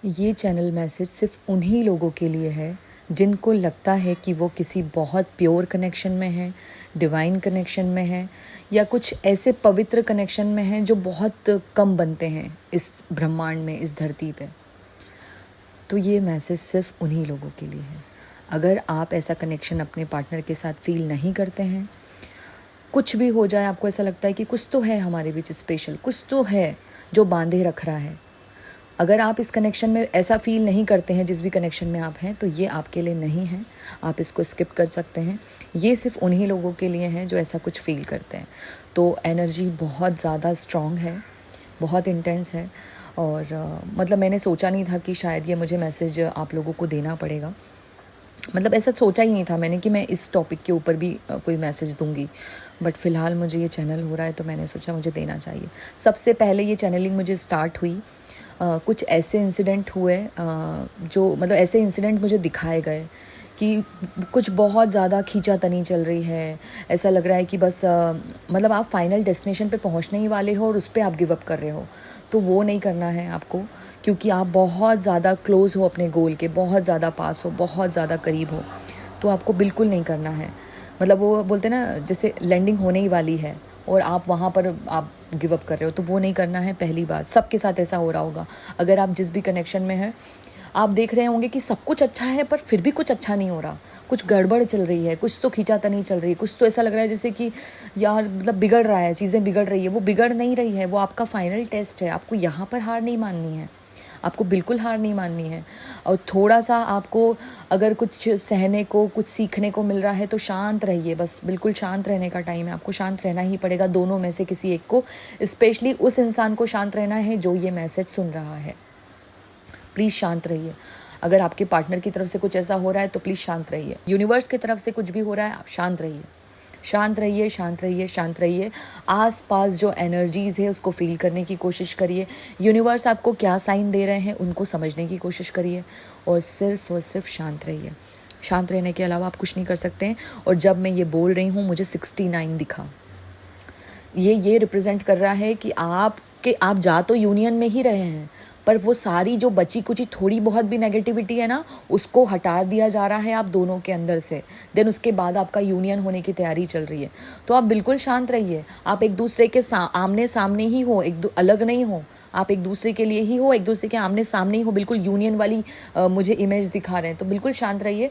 ये channel message सिर्फ उन्हीं लोगों के लिए है जिनको लगता है कि वो किसी बहुत प्योर कनेक्शन में है, डिवाइन कनेक्शन में है, या कुछ ऐसे पवित्र कनेक्शन में हैं जो बहुत कम बनते हैं इस ब्रह्मांड में, इस धरती पे। तो ये मैसेज सिर्फ उन्हीं लोगों के लिए है। अगर आप ऐसा कनेक्शन अपने पार्टनर के साथ फील नहीं करते हैं, कुछ भी हो जाए, आपको ऐसा लगता है कि कुछ तो है हमारे बीच स्पेशल, कुछ तो है जो बांधे रख रहा है, अगर आप इस कनेक्शन में ऐसा फील नहीं करते हैं, जिस भी कनेक्शन में आप हैं, तो ये आपके लिए नहीं है। आप इसको स्किप कर सकते हैं। ये सिर्फ उन्हीं लोगों के लिए हैं जो ऐसा कुछ फील करते हैं। तो एनर्जी बहुत ज़्यादा स्ट्रॉन्ग है, बहुत इंटेंस है। और मतलब मैंने सोचा नहीं था कि शायद ये मुझे मैसेज आप लोगों को देना पड़ेगा। मतलब ऐसा सोचा ही नहीं था मैंने कि मैं इस टॉपिक के ऊपर भी कोई मैसेज दूंगी, बट फ़िलहाल मुझे ये चैनल हो रहा है तो मैंने सोचा मुझे देना चाहिए। सबसे पहले ये चैनलिंग मुझे स्टार्ट हुई, कुछ ऐसे इंसिडेंट हुए जो मतलब ऐसे इंसिडेंट मुझे दिखाए गए कि कुछ बहुत ज़्यादा खींचातानी चल रही है। ऐसा लग रहा है कि बस मतलब आप फाइनल डेस्टिनेशन पे पहुंचने ही वाले हो और उस पर आप गिव अप कर रहे हो। तो वो नहीं करना है आपको, क्योंकि आप बहुत ज़्यादा क्लोज़ हो अपने गोल के, बहुत ज़्यादा पास हो, बहुत ज़्यादा करीब हो। तो आपको बिल्कुल नहीं करना है। मतलब वो बोलते ना, जैसे लैंडिंग होने ही वाली है और आप वहाँ पर आप गिव अप कर रहे हो, तो वो नहीं करना है। पहली बात, सबके साथ ऐसा हो रहा होगा। अगर आप जिस भी कनेक्शन में हैं, आप देख रहे होंगे कि सब कुछ अच्छा है पर फिर भी कुछ अच्छा नहीं हो रहा, कुछ गड़बड़ चल रही है, कुछ तो खींचातानी चल रही है, कुछ तो ऐसा लग रहा है जैसे कि यार मतलब बिगड़ रहा है, चीज़ें बिगड़ रही है। वो बिगड़ नहीं रही है, वो आपका फाइनल टेस्ट है। आपको यहाँ पर हार नहीं माननी है, आपको बिल्कुल हार नहीं माननी है। और थोड़ा सा आपको अगर कुछ सहने को, कुछ सीखने को मिल रहा है तो शांत रहिए। बस बिल्कुल शांत रहने का टाइम है, आपको शांत रहना ही पड़ेगा। दोनों में से किसी एक को, स्पेशली उस इंसान को शांत रहना है जो ये मैसेज सुन रहा है। प्लीज़ शांत रहिए। अगर आपके पार्टनर की तरफ से कुछ ऐसा हो रहा है तो प्लीज़ शांत रहिए। यूनिवर्स की तरफ से कुछ भी हो रहा है, आप शांत रहिए, शांत रहिए, शांत रहिए, शांत रहिए। आस पास जो एनर्जीज़ है उसको फील करने की कोशिश करिए। यूनिवर्स आपको क्या साइन दे रहे हैं उनको समझने की कोशिश करिए, और सिर्फ शांत रहिए। शांत रहने के अलावा आप कुछ नहीं कर सकते हैं। और जब मैं ये बोल रही हूँ, मुझे 69 दिखा। ये रिप्रेजेंट कर रहा है कि आप जा तो यूनियन में ही रहे हैं, पर वो सारी जो बची कुची थोड़ी बहुत भी नेगेटिविटी है ना, उसको हटा दिया जा रहा है आप दोनों के अंदर से। देन उसके बाद आपका यूनियन होने की तैयारी चल रही है। तो आप बिल्कुल शांत रहिए। आप एक दूसरे के आमने सामने ही हो, अलग नहीं हो। आप एक दूसरे के लिए ही हो, एक दूसरे के आमने सामने ही हो। बिल्कुल यूनियन वाली मुझे इमेज दिखा रहे हैं। तो बिल्कुल शांत रहिए,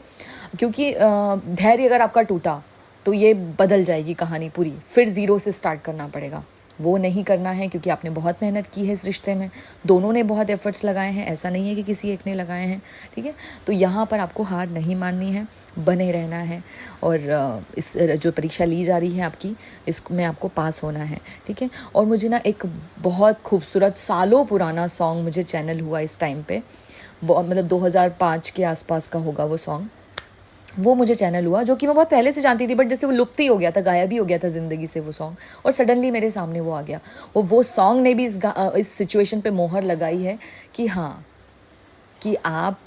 क्योंकि धैर्य अगर आपका टूटा तो ये बदल जाएगी कहानी पूरी, फिर ज़ीरो से स्टार्ट करना पड़ेगा। वो नहीं करना है, क्योंकि आपने बहुत मेहनत की है इस रिश्ते में, दोनों ने बहुत एफर्ट्स लगाए हैं, ऐसा नहीं है कि किसी एक ने लगाए हैं। ठीक है, तो यहाँ पर आपको हार नहीं माननी है, बने रहना है। और इस जो परीक्षा ली जा रही है आपकी, इसमें आपको पास होना है। ठीक है। और मुझे ना एक बहुत खूबसूरत सालों पुराना सॉन्ग मुझे चैनल हुआ इस टाइम पे, मतलब 2005 के आसपास का होगा वो सॉन्ग। वो मुझे चैनल हुआ, जो कि मैं बहुत पहले से जानती थी, बट जैसे वो लुप्त ही हो गया था, गायब ही हो गया था ज़िंदगी से वो सॉन्ग, और सडनली मेरे सामने वो आ गया। और वो सॉन्ग ने भी इस सिचुएशन पे मोहर लगाई है कि हाँ, कि आप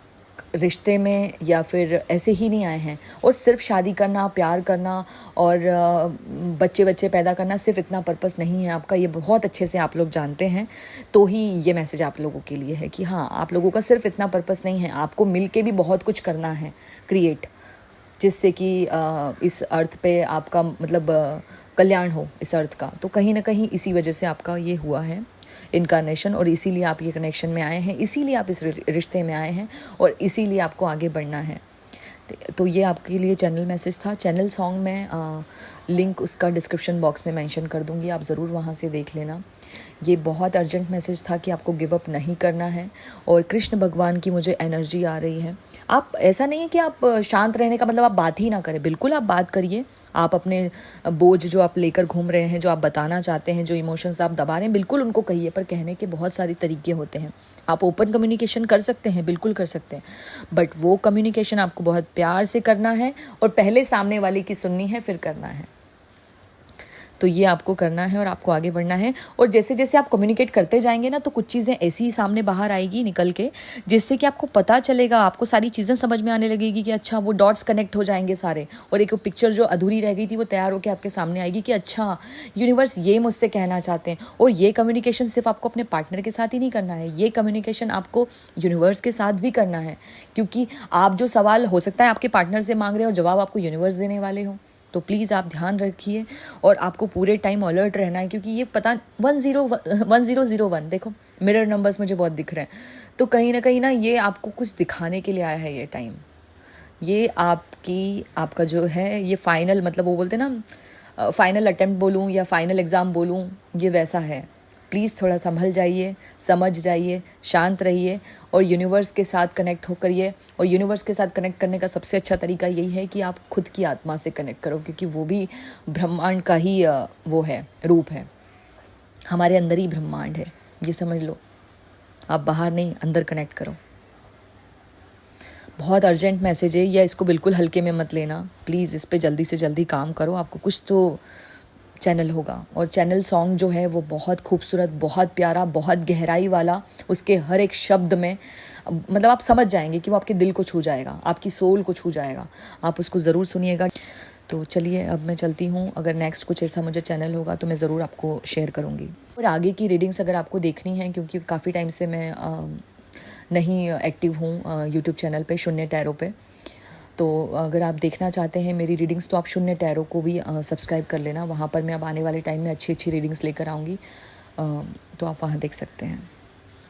रिश्ते में या फिर ऐसे ही नहीं आए हैं। और सिर्फ शादी करना, प्यार करना और बच्चे बच्चे पैदा करना, सिर्फ इतना पर्पस नहीं है आपका। ये बहुत अच्छे से आप लोग जानते हैं। तो ही ये मैसेज आप लोगों के लिए है कि हाँ, आप लोगों का सिर्फ इतना पर्पस नहीं है, आपको मिल के भी बहुत कुछ करना है क्रिएट, जिससे कि इस अर्थ पे आपका मतलब कल्याण हो इस अर्थ का। तो कहीं ना कहीं इसी वजह से आपका ये हुआ है इनकारनेशन, और इसीलिए आप ये कनेक्शन में आए हैं, इसीलिए आप इस रिश्ते में आए हैं, और इसीलिए आपको आगे बढ़ना है। तो ये आपके लिए चैनल मैसेज था। चैनल सॉन्ग में लिंक उसका डिस्क्रिप्शन बॉक्स में मेंशन कर दूंगी, आप ज़रूर वहाँ से देख लेना। ये बहुत अर्जेंट मैसेज था कि आपको गिव अप नहीं करना है, और कृष्ण भगवान की मुझे एनर्जी आ रही है। आप, ऐसा नहीं है कि आप शांत रहने का मतलब आप बात ही ना करें, बिल्कुल आप बात करिए। आप अपने बोझ जो आप लेकर घूम रहे हैं, जो आप बताना चाहते हैं, जो इमोशंस आप दबा रहे हैं, बिल्कुल उनको कहिए। पर कहने के बहुत सारे तरीके होते हैं। आप ओपन कम्युनिकेशन कर सकते हैं, बिल्कुल कर सकते हैं, बट वो कम्युनिकेशन आपको बहुत प्यार से करना है, और पहले सामने वाले की सुननी है, फिर करना है। तो ये आपको करना है और आपको आगे बढ़ना है। और जैसे जैसे आप कम्युनिकेट करते जाएंगे ना, तो कुछ चीज़ें ऐसी ही सामने बाहर आएगी निकल के, जिससे कि आपको पता चलेगा, आपको सारी चीज़ें समझ में आने लगेगी कि अच्छा वो डॉट्स कनेक्ट हो जाएंगे सारे, और एक पिक्चर जो अधूरी रह गई थी वो तैयार होकर आपके सामने आएगी कि अच्छा यूनिवर्स ये मुझसे कहना चाहते हैं। और ये कम्युनिकेशन सिर्फ आपको अपने पार्टनर के साथ ही नहीं करना है, ये कम्युनिकेशन आपको यूनिवर्स के साथ भी करना है, क्योंकि आप जो सवाल हो सकता है आपके पार्टनर से मांग रहे हो, जवाब आपको यूनिवर्स देने वाले हो। तो प्लीज़ आप ध्यान रखिए और आपको पूरे टाइम अलर्ट रहना है, क्योंकि ये पता 1001 देखो मिरर नंबर्स मुझे बहुत दिख रहे हैं, तो कहीं ना ये आपको कुछ दिखाने के लिए आया है ये टाइम। ये आपका जो है ये फाइनल, मतलब वो बोलते हैं ना फाइनल अटेम्प्ट बोलूँ या फाइनल एग्ज़ाम बोलूँ, ये वैसा है। प्लीज़ थोड़ा संभल जाइए, समझ जाइए, शांत रहिए और यूनिवर्स के साथ कनेक्ट होकरिए। और यूनिवर्स के साथ कनेक्ट करने का सबसे अच्छा तरीका यही है कि आप खुद की आत्मा से कनेक्ट करो, क्योंकि वो भी ब्रह्मांड का ही वो है, रूप है। हमारे अंदर ही ब्रह्मांड है, ये समझ लो। आप बाहर नहीं, अंदर कनेक्ट करो। बहुत अर्जेंट मैसेज है, या इसको बिल्कुल हल्के में मत लेना प्लीज़, इस पे जल्दी से जल्दी काम करो। आपको कुछ तो चैनल होगा, और चैनल सॉन्ग जो है वो बहुत खूबसूरत, बहुत प्यारा, बहुत गहराई वाला, उसके हर एक शब्द में मतलब आप समझ जाएंगे कि वो आपके दिल को छू जाएगा, आपकी सोल को छू जाएगा। आप उसको ज़रूर सुनिएगा। तो चलिए अब मैं चलती हूँ, अगर नेक्स्ट कुछ ऐसा मुझे चैनल होगा तो मैं ज़रूर आपको शेयर करूँगी। और आगे की रीडिंग्स अगर आपको देखनी है, क्योंकि काफ़ी टाइम से मैं नहीं एक्टिव हूँ यूट्यूब चैनल पे शून्य टैरो पे, तो अगर आप देखना चाहते हैं मेरी रीडिंग्स तो आप शून्य टैरो को भी सब्सक्राइब कर लेना। वहाँ पर मैं अब आने वाले टाइम में अच्छी अच्छी रीडिंग्स लेकर आऊँगी, तो आप वहाँ देख सकते हैं।